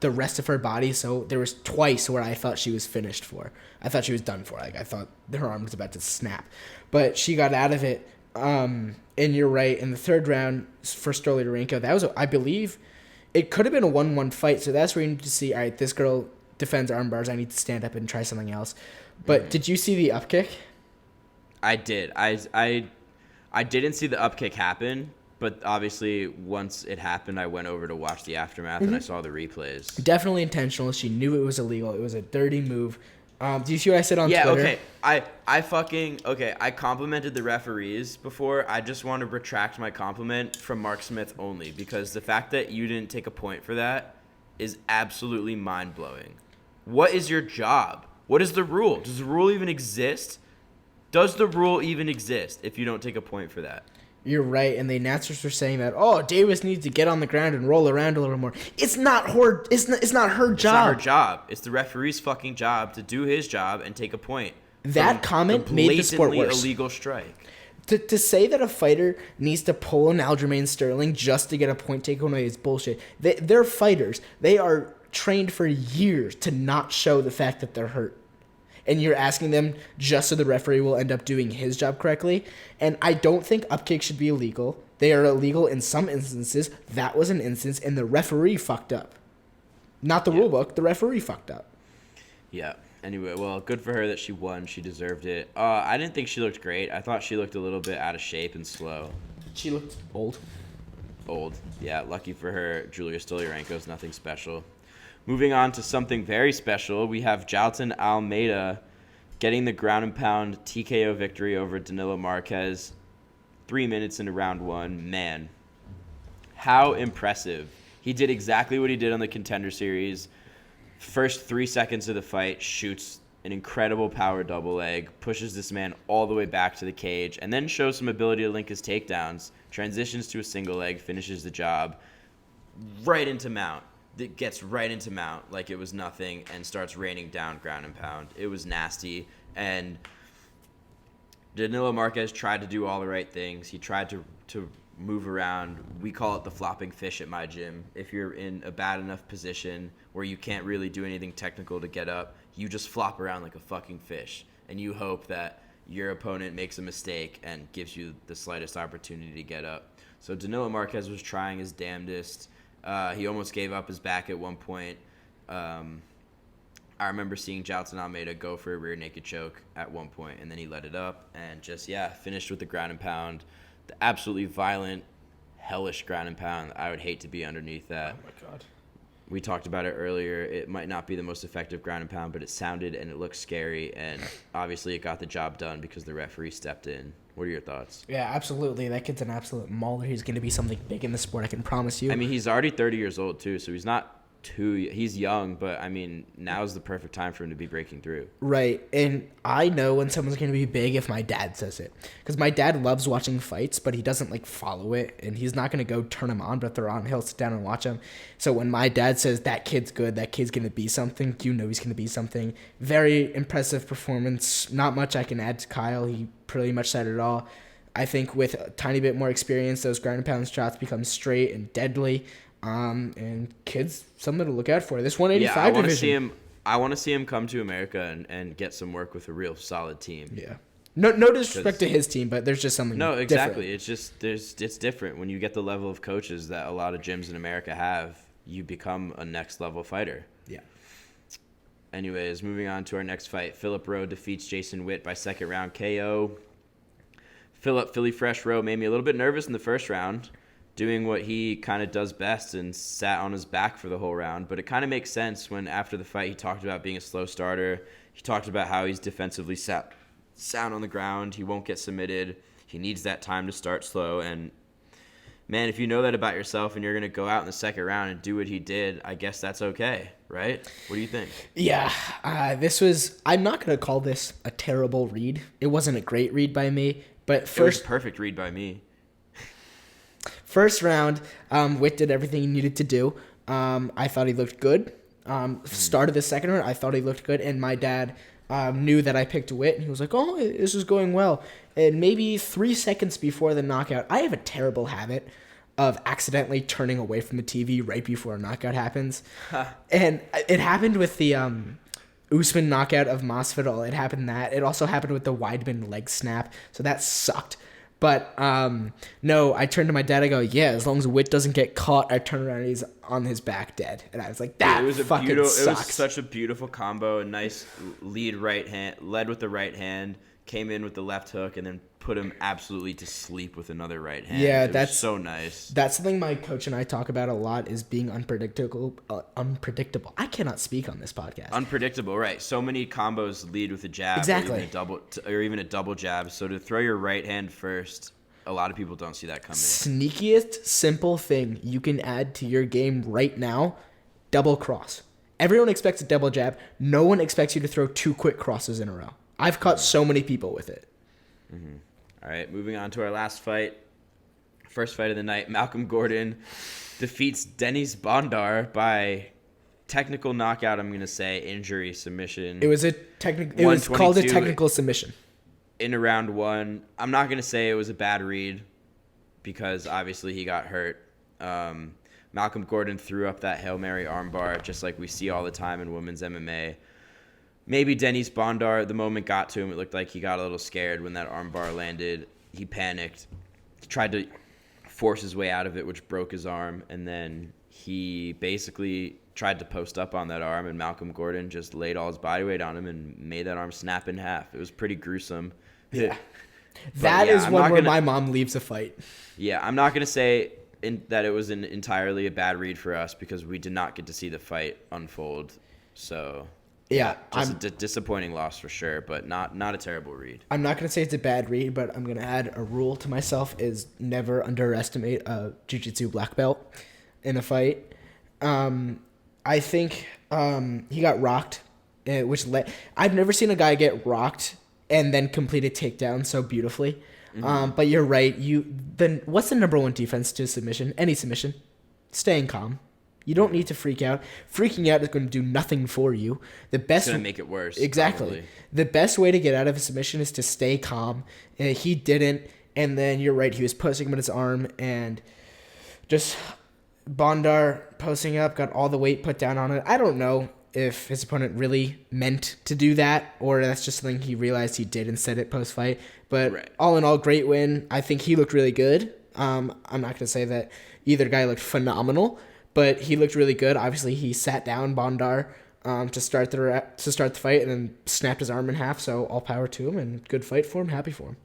the rest of her body, so there was twice where I thought she was finished for. I thought she was done for. Like, I thought her arm was about to snap. But she got out of it, and you're right, in the third round for Stoliarenko, that was, I believe, it could have been a 1-1 fight, so that's where you need to see, all right, this girl defends arm bars, I need to stand up and try something else. But Did you see the up kick? I did. I didn't see the up kick happen. But obviously, once it happened, I went over to watch the aftermath, and I saw the replays. Definitely intentional. She knew it was illegal. It was a dirty move. Do you see what I said on Twitter? Yeah, okay. I complimented the referees before. I just want to retract my compliment from Mark Smith only, because the fact that you didn't take a point for that is absolutely mind-blowing. What is your job? What is the rule? Does the rule even exist? Does the rule even exist if you don't take a point for that? You're right, and the announcers were saying that, Davis needs to get on the ground and roll around a little more. It's not her. It's not her job. It's not her job. It's the referee's fucking job to do his job and take a point. That comment made the sport worse. Illegal strike. To say that a fighter needs to pull an Aljamain Sterling just to get a point taken away is bullshit. They're fighters. They are trained for years to not show the fact that they're hurt. And you're asking them just so the referee will end up doing his job correctly. And I don't think upkicks should be illegal. They are illegal in some instances. That was an instance, and the referee fucked up. Not the rule book. The referee fucked up. Yeah. Anyway, well, good for her that she won. She deserved it. I didn't think she looked great. I thought she looked a little bit out of shape and slow. She looked old. Yeah, lucky for her. Julia Stoliarenko is nothing special. Moving on to something very special, we have Jailton Almeida getting the ground and pound TKO victory over Danilo Marques 3 minutes into round one. Man, how impressive. He did exactly what he did on the Contender Series. First 3 seconds of the fight, shoots an incredible power double leg, pushes this man all the way back to the cage, and then shows some ability to link his takedowns, transitions to a single leg, finishes the job, right into mount. That gets right into mount like it was nothing and starts raining down ground and pound. It was nasty. And Danilo Marques tried to do all the right things. He tried to move around. We call it the flopping fish at my gym. If you're in a bad enough position where you can't really do anything technical to get up, you just flop around like a fucking fish. And you hope that your opponent makes a mistake and gives you the slightest opportunity to get up. So Danilo Marques was trying his damnedest. He almost gave up his back at one point. I remember seeing Jailton Almeida go for a rear naked choke at one point, and then he let it up and just, finished with the ground and pound. The absolutely violent, hellish ground and pound. I would hate to be underneath that. Oh, my God. We talked about it earlier. It might not be the most effective ground and pound, but it sounded and it looked scary, and obviously it got the job done because the referee stepped in. What are your thoughts? Yeah, absolutely. That kid's an absolute mauler. He's going to be something big in the sport, I can promise you. I mean, he's already 30 years old, too, so he's not he's young, but, I mean, now's the perfect time for him to be breaking through. Right, and I know when someone's going to be big if my dad says it. Because my dad loves watching fights, but he doesn't, follow it, and he's not going to go turn them on, but if they're on, he'll sit down and watch them. So when my dad says, that kid's good, that kid's going to be something, you know he's going to be something. Very impressive performance. Not much I can add to Kyle. He pretty much said it all. I think with a tiny bit more experience, those ground and pound shots become straight and deadly. And kids, something to look out for. This 185 division. I want to see him come to America and get some work with a real solid team. Yeah. No disrespect to his team, but there's just something. No, exactly. Different. It's different when you get the level of coaches that a lot of gyms in America have. You become a next level fighter. Yeah. Anyways, moving on to our next fight. Philip Rowe defeats Jason Witt by second round KO. Philly Fresh Rowe made me a little bit nervous in the first round, doing what he kind of does best and sat on his back for the whole round. But it kind of makes sense when after the fight he talked about being a slow starter. He talked about how he's defensively sound on the ground. He won't get submitted. He needs that time to start slow. And, man, if you know that about yourself and you're going to go out in the second round and do what he did, I guess that's okay, right? What do you think? Yeah, I'm not going to call this a terrible read. It wasn't a great read by me. But it was a perfect read by me. First round, Witt did everything he needed to do. I thought he looked good. Started the second round, I thought he looked good. And my dad knew that I picked Witt, and he was like, oh, this is going well. And maybe 3 seconds before the knockout, I have a terrible habit of accidentally turning away from the TV right before a knockout happens. And it happened with the Usman knockout of Masvidal. It happened that. It also happened with the Weidman leg snap. So that sucked. But, no, I turned to my dad. I go, yeah, as long as Witt doesn't get caught, I turn around and he's on his back dead. And I was like, that fucking sucks. It was such a beautiful combo. A nice led with the right hand, came in with the left hook, and then put him absolutely to sleep with another right hand. Yeah, that's so nice. That's something my coach and I talk about a lot, is being unpredictable. I cannot speak on this podcast. Unpredictable, right? So many combos lead with a jab, exactly, or even a double jab. So to throw your right hand first, a lot of people don't see that coming. Sneakiest simple thing you can add to your game right now double cross. Everyone expects a double jab. No one expects you to throw 2 quick crosses in a row. I've caught so many people with it. Mm-hmm. All right, moving on to our last fight. First fight of the night. Malcolm Gordon defeats Denis Bondar by technical knockout, I'm going to say, injury submission. It was called a technical submission. In a round 1. I'm not going to say it was a bad read because obviously he got hurt. Malcolm Gordon threw up that Hail Mary armbar just like we see all the time in women's MMA. Maybe Denis Bondar, the moment got to him. It looked like he got a little scared when that armbar landed. He panicked. He tried to force his way out of it, which broke his arm. And then he basically tried to post up on that arm, and Malcolm Gordon just laid all his body weight on him and made that arm snap in half. It was pretty gruesome. Yeah. That is one where my mom leaves a fight. Yeah, I'm not going to say that it was entirely a bad read for us because we did not get to see the fight unfold. So, yeah, just a disappointing loss for sure, but not a terrible read. I'm not going to say it's a bad read, but I'm going to add a rule to myself is never underestimate a jiu-jitsu black belt in a fight. I think he got rocked, I've never seen a guy get rocked and then complete a takedown so beautifully. Mm-hmm. But you're right. What's the number 1 defense to submission? Any submission? Staying calm. You don't need to freak out. Freaking out is going to do nothing for you. It's going to make it worse. Exactly. Probably. The best way to get out of a submission is to stay calm. He didn't, and then you're right. He was pushing him with his arm, and just Bondar posting up, got all the weight put down on it. I don't know if his opponent really meant to do that, or that's just something he realized he did and said it post-fight. But all in all, great win. I think he looked really good. I'm not going to say that either guy looked phenomenal, but he looked really good. Obviously, he sat down Bondar to start the fight and then snapped his arm in half, so all power to him, and good fight for him. Happy for him.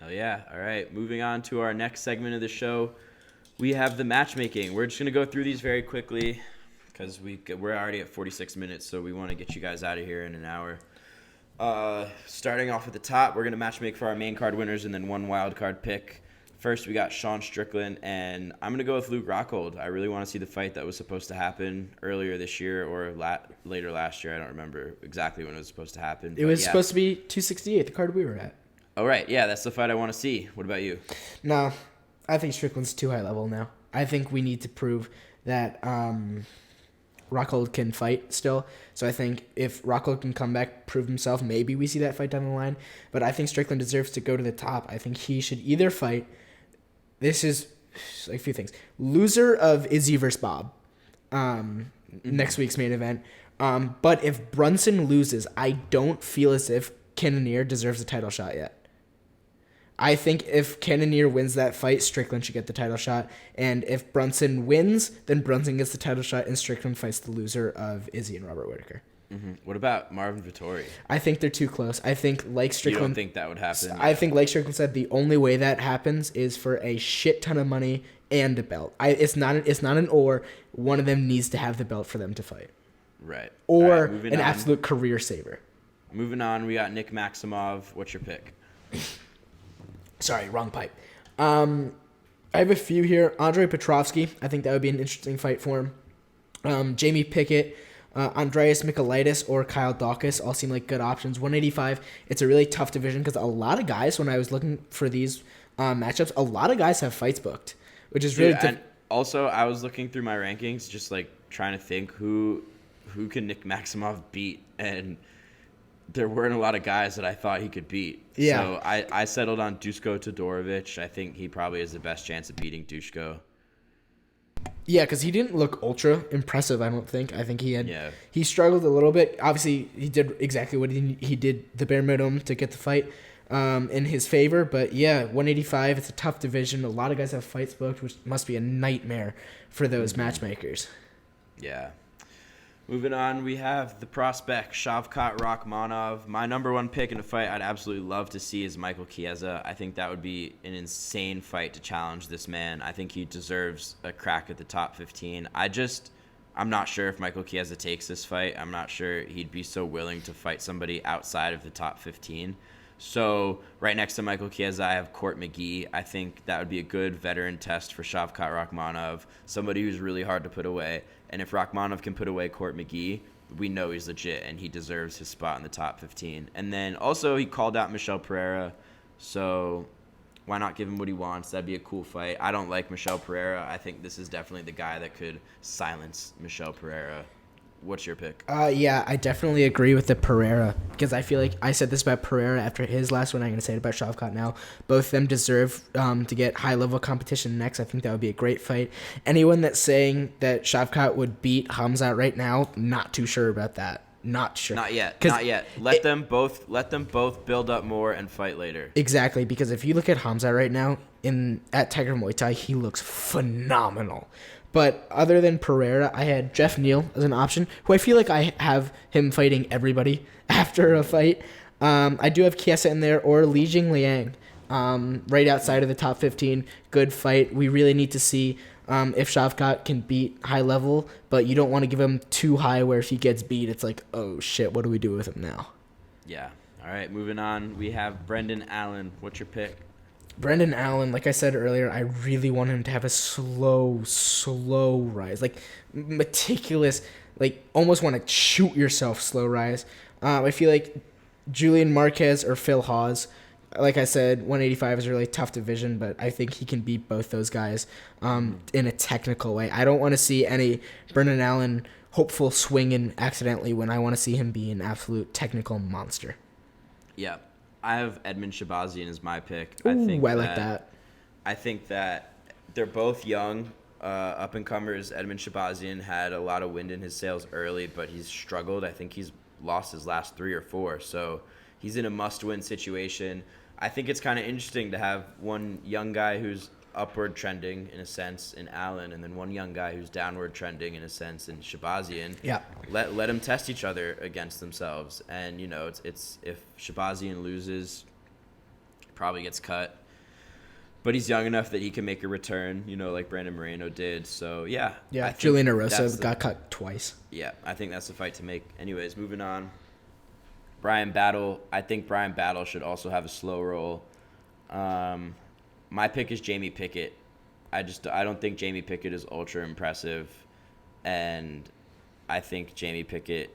Hell yeah. All right, moving on to our next segment of the show. We have the matchmaking. We're just going to go through these very quickly because we're already at 46 minutes, so we want to get you guys out of here in an hour. Starting off at the top, we're going to matchmake for our main card winners and then one wild card pick. First, we got Sean Strickland, and I'm going to go with Luke Rockhold. I really want to see the fight that was supposed to happen earlier this year or later last year. I don't remember exactly when it was supposed to happen. It was supposed to be 268, the card we were at. Oh, right. Yeah, that's the fight I want to see. What about you? No, I think Strickland's too high level now. I think we need to prove that Rockhold can fight still. So I think if Rockhold can come back, prove himself, maybe we see that fight down the line. But I think Strickland deserves to go to the top. I think he should either fight. This is like a few things. Loser of Izzy versus Bob, next week's main event. But if Brunson loses, I don't feel as if Cannonier deserves a title shot yet. I think if Cannonier wins that fight, Strickland should get the title shot. And if Brunson wins, then Brunson gets the title shot and Strickland fights the loser of Izzy and Robert Whittaker. Mm-hmm. What about Marvin Vettori? I think they're too close. I think like Strickland... You don't think that would happen? I think like Strickland said, the only way that happens is for a shit ton of money and a belt. It's not an or. One of them needs to have the belt for them to fight. Right. Or an absolute career saver. Moving on, we got Nick Maximov. What's your pick? Sorry, wrong pipe. I have a few here. Andre Petrovsky. I think that would be an interesting fight for him. Jamie Pickett, Andreas Michailidis, or Kyle Dawkins all seem like good options. 185. It's a really tough division because a lot of guys, when I was looking for these matchups, a lot of guys have fights booked, which is really and also, I was looking through my rankings, just like trying to think who can Nick Maximov beat, and there weren't a lot of guys that I thought he could beat. Yeah. So I settled on Duško Todorovic. I think he probably has the best chance of beating Duško. Yeah, because he didn't look ultra impressive, I don't think. I think he struggled a little bit. Obviously, he did exactly what he did, the bare minimum, to get the fight in his favor. But yeah, 185, it's a tough division. A lot of guys have fights booked, which must be a nightmare for those matchmakers. Yeah. Moving on, we have the prospect, Shavkat Rakhmonov. My number one pick in a fight I'd absolutely love to see is Michael Chiesa. I think that would be an insane fight to challenge this man. I think he deserves a crack at the top 15. I'm not sure if Michael Chiesa takes this fight. I'm not sure he'd be so willing to fight somebody outside of the top 15. So right next to Michael Chiesa, I have Court McGee. I think that would be a good veteran test for Shavkat Rakhmonov, somebody who's really hard to put away. And if Rakhmonov can put away Court McGee, we know he's legit and he deserves his spot in the top 15. And then also he called out Michel Pereira, so why not give him what he wants? That'd be a cool fight. I don't like Michel Pereira. I think this is definitely the guy that could silence Michel Pereira. What's your pick? Yeah, I definitely agree with the Pereira because I feel like I said this about Pereira after his last one. I'm going to say it about Shavkat now. Both of them deserve to get high-level competition next. I think that would be a great fight. Anyone that's saying that Shavkat would beat Khamzat right now, not too sure about that. Not sure. Not yet. Not yet. Let them both build up more and fight later. Exactly, because if you look at Khamzat right now at Tiger Muay Thai, he looks phenomenal. But other than Pereira, I had Jeff Neal as an option, who I feel like I have him fighting everybody after a fight. I do have Chiesa in there or Li Jingliang, right outside of the top 15. Good fight. We really need to see if Shavkat can beat high level, but you don't want to give him too high where if he gets beat, it's like, oh shit, what do we do with him now? Yeah. All right, moving on. We have Brendan Allen. What's your pick? Brendan Allen, like I said earlier, I really want him to have a slow rise, like meticulous, like almost want to shoot yourself slow rise. I feel like Julian Marquez or Phil Hawes, like I said, 185 is a really tough division, but I think he can beat both those guys in a technical way. I don't want to see any Brendan Allen hopeful swinging accidentally when I want to see him be an absolute technical monster. Yeah. I have Edmund Shabazian as my pick. I like that. I think that they're both young, up-and-comers. Edmund Shabazian had a lot of wind in his sails early, but he's struggled. I think he's lost his last 3 or 4, so he's in a must-win situation. I think it's kind of interesting to have one young guy who's upward trending in a sense in Allen, and then one young guy who's downward trending in a sense in Shabazian. Yeah. Let them test each other against themselves, and it's if Shabazian loses, probably gets cut, but he's young enough that he can make a return, like Brandon Moreno did. So yeah. Julian Erosa got cut twice. Yeah, I think that's the fight to make. Anyways, moving on. Bryan Battle. I think Bryan Battle should also have a slow roll. My pick is Jamie Pickett. I don't think Jamie Pickett is ultra impressive, and I think Jamie Pickett,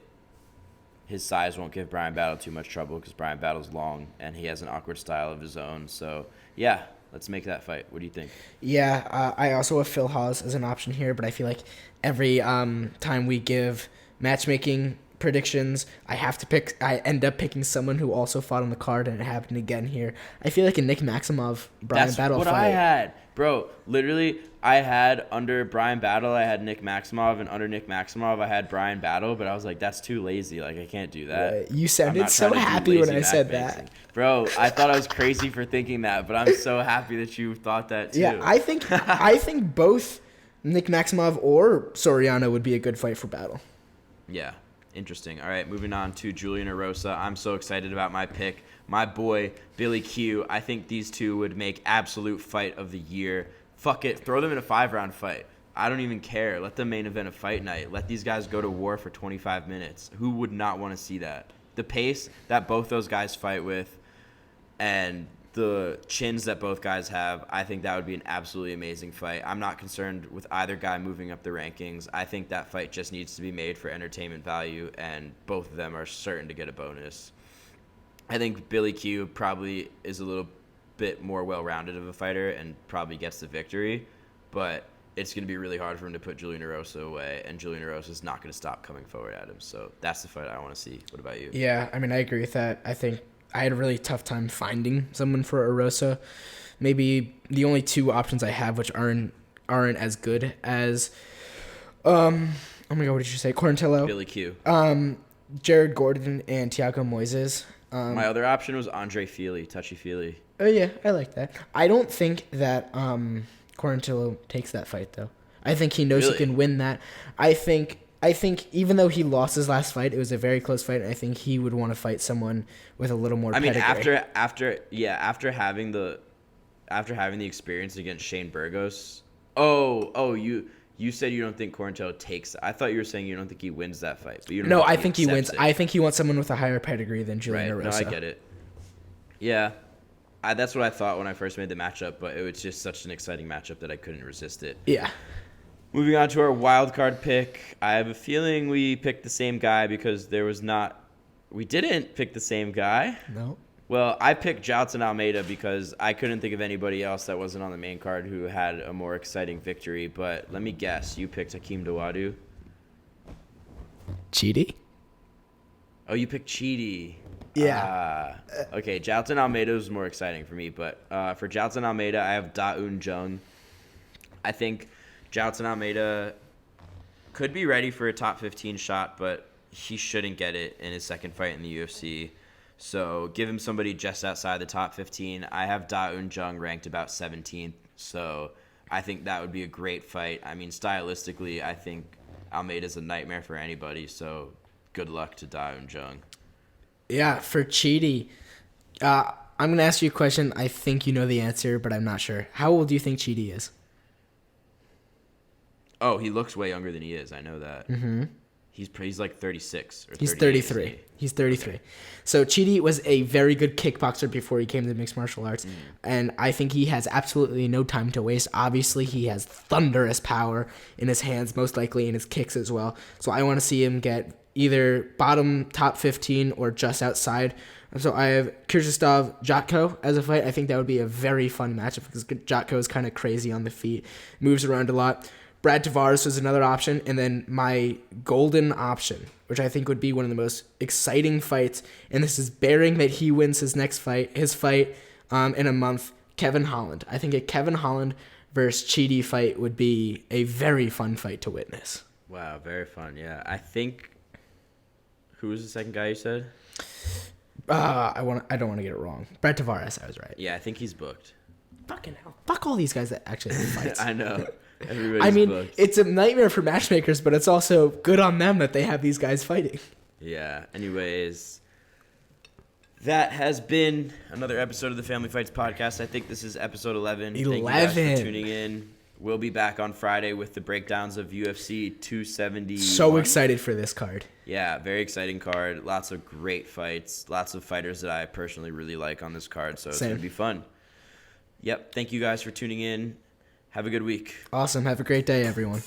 his size won't give Bryan Battle too much trouble because Bryan Battle's long and he has an awkward style of his own. So yeah, let's make that fight. What do you think? Yeah, I also have Phil Hawes as an option here, but I feel like every time we give matchmaking predictions, I end up picking someone who also fought on the card, and it happened again here. I feel like a Nick Maximov Bryan Battle fight. That's what I had. Bro, literally, I had under Bryan Battle, I had Nick Maximov, and under Nick Maximov, I had Bryan Battle, but I was like, that's too lazy. Like, I can't do that. You sounded so happy when I said that. Bro, I thought I was crazy for thinking that, but I'm so happy that you thought that too. Yeah, I think both Nick Maximov or Soriano would be a good fight for Battle. Yeah. Interesting. All right, moving on to Julian Erosa. I'm so excited about my pick. My boy, Billy Q. I think these two would make absolute fight of the year. Fuck it. Throw them in a 5-round fight. I don't even care. Let them main event a fight night. Let these guys go to war for 25 minutes. Who would not want to see that? The pace that both those guys fight with and the chins that both guys have, I think that would be an absolutely amazing fight. I'm not concerned with either guy moving up the rankings. I think that fight just needs to be made for entertainment value, and both of them are certain to get a bonus. I think Billy Q probably is a little bit more well-rounded of a fighter and probably gets the victory, but it's going to be really hard for him to put Julian Erosa away, and Julian Erosa is not going to stop coming forward at him. So that's the fight I want to see. What about you? Yeah, I mean, I agree with that. I think I had a really tough time finding someone for Erosa. Maybe the only two options I have, which aren't as good as, oh my god, what did you say? Quarantillo. Billy Q. Jared Gordon and Thiago Moises. My other option was Andre Feely, Touchy-Feely. Oh yeah, I like that. I don't think that Quarantillo takes that fight though. I think he knows he can win that. I think even though he lost his last fight, it was a very close fight. And I think he would want to fight someone with a little more pedigree. After having the experience against Shane Burgos. You said you don't think Quarantillo takes. I thought you were saying you don't think he wins that fight. But you don't. No, I think he wins. I think he wants someone with a higher pedigree than Julian Erosa. No, I get it. Yeah, that's what I thought when I first made the matchup, but it was just such an exciting matchup that I couldn't resist it. Yeah. Moving on to our wild card pick. I have a feeling we picked the same guy because we didn't pick the same guy. No. Well, I picked Jailton Almeida because I couldn't think of anybody else that wasn't on the main card who had a more exciting victory. But let me guess, you picked Hakeem Dawodu. Chidi? Oh, you picked Chidi. Yeah. Okay, Jailton Almeida was more exciting for me. But for Jailton Almeida, I have Dawodu. I think Jailton Almeida could be ready for a top 15 shot, but he shouldn't get it in his second fight in the UFC. So give him somebody just outside the top 15. I have Dawodu ranked about 17th, so I think that would be a great fight. I mean, stylistically, I think Almeida's a nightmare for anybody, so good luck to Dawodu. Yeah, for Chidi, I'm going to ask you a question. I think you know the answer, but I'm not sure. How old do you think Chidi is? Oh, he looks way younger than he is. I know that. Mm-hmm. He's like 36 or 38. He's 33. He's 33. Okay. So Chidi was a very good kickboxer before he came to mixed martial arts, and I think he has absolutely no time to waste. Obviously, he has thunderous power in his hands, most likely in his kicks as well. So I want to see him get either bottom top 15 or just outside. So I have Kyrgyzstan-Jotko as a fight. I think that would be a very fun matchup because Jotko is kind of crazy on the feet, moves around a lot. Brad Tavares was another option, and then my golden option, which I think would be one of the most exciting fights, and this is bearing that he wins his fight in a month, Kevin Holland. I think a Kevin Holland versus Chidi fight would be a very fun fight to witness. Wow, very fun, yeah. I think, who was the second guy you said? I don't want to get it wrong. Brad Tavares, I was right. Yeah, I think he's booked. Fucking hell. Fuck all these guys that actually have fights. I know. Everybody's booked. It's a nightmare for matchmakers, but it's also good on them that they have these guys fighting. Yeah. Anyways, that has been another episode of the Family Fights podcast. I think this is episode 11. 11. Thank you guys for tuning in. We'll be back on Friday with the breakdowns of UFC 270. So excited for this card. Yeah, very exciting card. Lots of great fights. Lots of fighters that I personally really like on this card, so it's going to be fun. Yep. Thank you guys for tuning in. Have a good week. Awesome. Have a great day, everyone.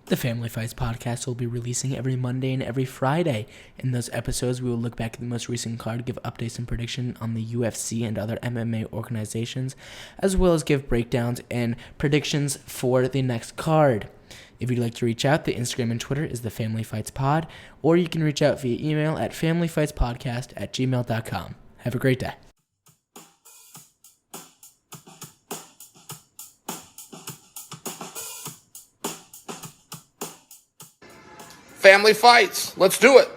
The Family Fights podcast will be releasing every Monday and every Friday. In those episodes, we will look back at the most recent card, give updates and prediction on the UFC and other MMA organizations, as well as give breakdowns and predictions for the next card. If you'd like to reach out, the Instagram and Twitter is the Family Fights Pod, or you can reach out via email at familyfightspodcast@gmail.com. Have a great day. Family Fights. Let's do it.